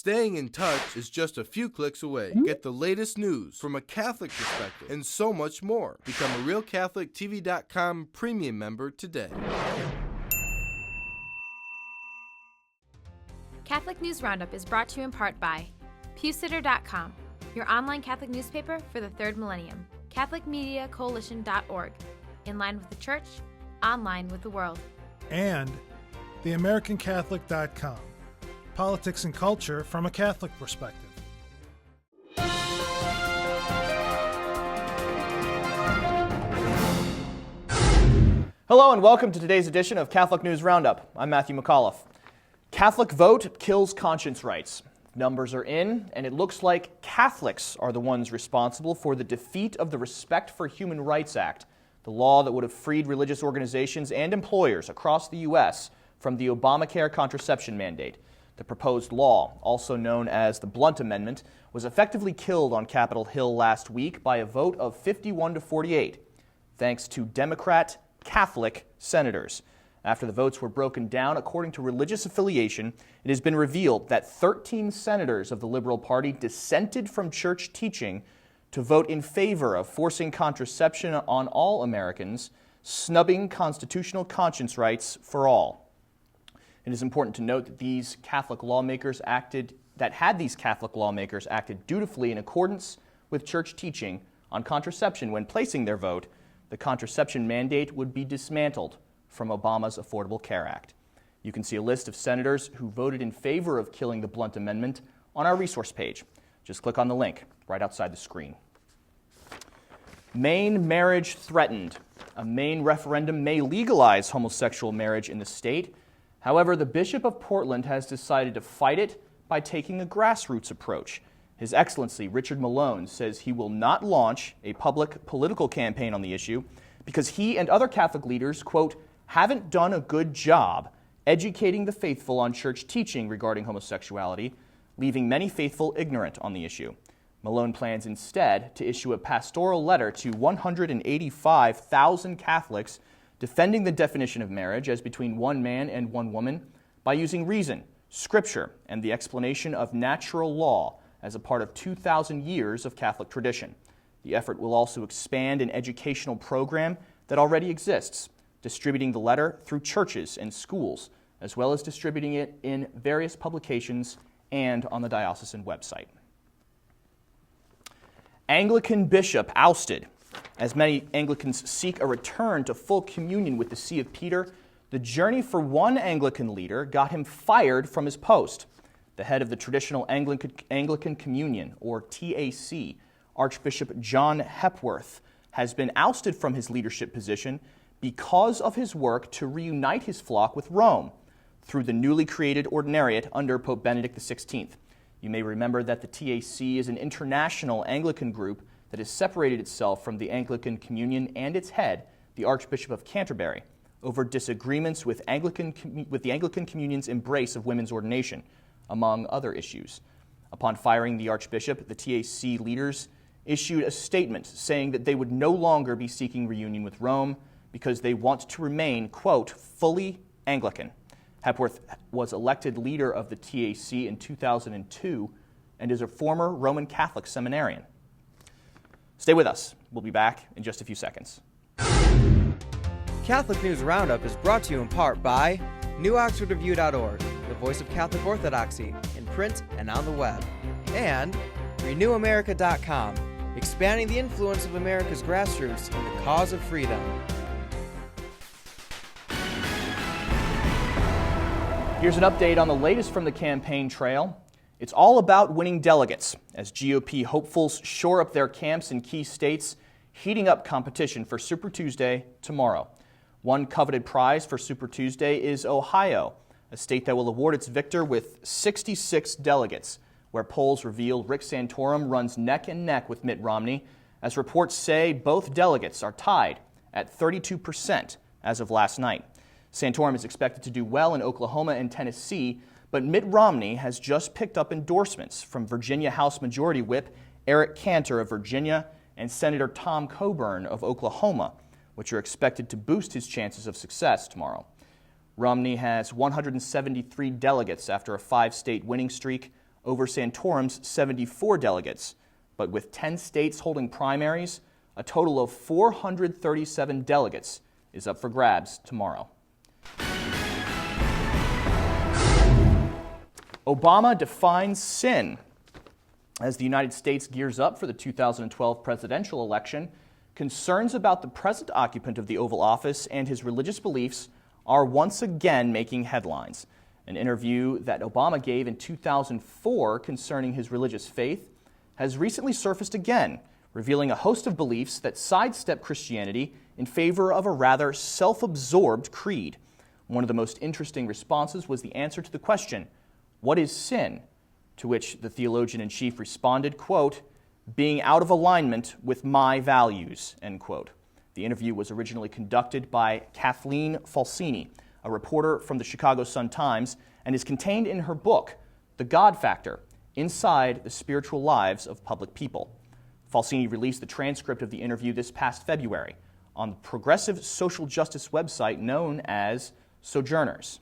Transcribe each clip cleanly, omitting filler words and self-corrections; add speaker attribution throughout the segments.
Speaker 1: Staying in touch is just a few clicks away. Get the latest news from a Catholic perspective and so much more. Become a RealCatholicTV.com premium member today.
Speaker 2: Catholic News Roundup is brought to you in part by PewSitter.com, your online Catholic newspaper for the third millennium. CatholicMediaCoalition.org, in line with the Church, online with the world.
Speaker 3: And TheAmericanCatholic.com, politics and culture from a Catholic perspective.
Speaker 4: Hello and welcome to today's edition of Catholic News Roundup. I'm Matthew McAuliffe. Catholic vote kills conscience rights. Numbers are in, and it looks like Catholics are the ones responsible for the defeat of the Respect for Human Rights Act, the law that would have freed religious organizations and employers across the U.S. from the Obamacare contraception mandate. The proposed law, also known as the Blunt Amendment, was effectively killed on Capitol Hill last week by a vote of 51 to 48, thanks to Democrat Catholic senators. After the votes were broken down according to religious affiliation, it has been revealed that 13 senators of the Liberal Party dissented from church teaching to vote in favor of forcing contraception on all Americans, snubbing constitutional conscience rights for all. It is important to note that these Catholic lawmakers acted dutifully in accordance with church teaching on contraception when placing their vote. The contraception mandate would be dismantled from Obama's Affordable Care Act. You can see a list of senators who voted in favor of killing the Blunt Amendment on our resource page. Just click on the link right outside the screen. Maine marriage threatened. A Maine referendum may legalize homosexual marriage in the state. However, the Bishop of Portland has decided to fight it by taking a grassroots approach. His Excellency Richard Malone says he will not launch a public political campaign on the issue because he and other Catholic leaders, quote, haven't done a good job educating the faithful on church teaching regarding homosexuality, leaving many faithful ignorant on the issue. Malone plans instead to issue a pastoral letter to 185,000 Catholics defending the definition of marriage as between one man and one woman by using reason, scripture, and the explanation of natural law as a part of 2,000 years of Catholic tradition. The effort will also expand an educational program that already exists, distributing the letter through churches and schools, as well as distributing it in various publications and on the diocesan website. Anglican bishop ousted. As many Anglicans seek a return to full communion with the See of Peter, the journey for one Anglican leader got him fired from his post. The head of the traditional Anglican Communion, or TAC, Archbishop John Hepworth, has been ousted from his leadership position because of his work to reunite his flock with Rome through the newly created Ordinariate under Pope Benedict XVI. You may remember that the TAC is an international Anglican group that has separated itself from the Anglican Communion and its head, the Archbishop of Canterbury, over disagreements with the Anglican Communion's embrace of women's ordination, among other issues. Upon firing the Archbishop, the TAC leaders issued a statement saying that they would no longer be seeking reunion with Rome because they want to remain, quote, fully Anglican. Hepworth was elected leader of the TAC in 2002 and is a former Roman Catholic seminarian. Stay with us. We'll be back in just a few seconds.
Speaker 5: Catholic News Roundup is brought to you in part by NewOxfordReview.org, the voice of Catholic Orthodoxy, in print and on the web, and RenewAmerica.com, expanding the influence of America's grassroots in the cause of freedom.
Speaker 4: Here's an update on the latest from the campaign trail. It's all about winning delegates, as GOP hopefuls shore up their camps in key states, heating up competition for Super Tuesday tomorrow. One coveted prize for Super Tuesday is Ohio, a state that will award its victor with 66 delegates, where polls reveal Rick Santorum runs neck and neck with Mitt Romney, as reports say both delegates are tied at 32% as of last night. Santorum is expected to do well in Oklahoma and Tennessee, but Mitt Romney has just picked up endorsements from Virginia House Majority Whip Eric Cantor of Virginia and Senator Tom Coburn of Oklahoma, which are expected to boost his chances of success tomorrow. Romney has 173 delegates after a 5-state winning streak, over Santorum's 74 delegates. But with 10 states holding primaries, a total of 437 delegates is up for grabs tomorrow. Obama defines sin. As the United States gears up for the 2012 presidential election, concerns about the present occupant of the Oval Office and his religious beliefs are once again making headlines. An interview that Obama gave in 2004 concerning his religious faith has recently surfaced again, revealing a host of beliefs that sidestep Christianity in favor of a rather self-absorbed creed. One of the most interesting responses was the answer to the question, "What is sin?" To which the theologian-in-chief responded, quote, "Being out of alignment with my values," end quote. The interview was originally conducted by Kathleen Falsini, a reporter from the Chicago Sun-Times, and is contained in her book, The God Factor, Inside the Spiritual Lives of Public People. Falsini released the transcript of the interview this past February on the progressive social justice website known as Sojourners.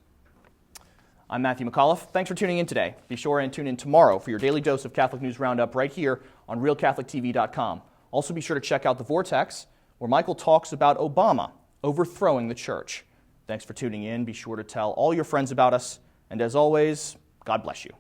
Speaker 4: I'm Matthew McAuliffe. Thanks for tuning in today. Be sure and tune in tomorrow for your daily dose of Catholic News Roundup right here on RealCatholicTV.com. Also be sure to check out The Vortex, where Michael talks about Obama overthrowing the church. Thanks for tuning in. Be sure to tell all your friends about us. And as always, God bless you.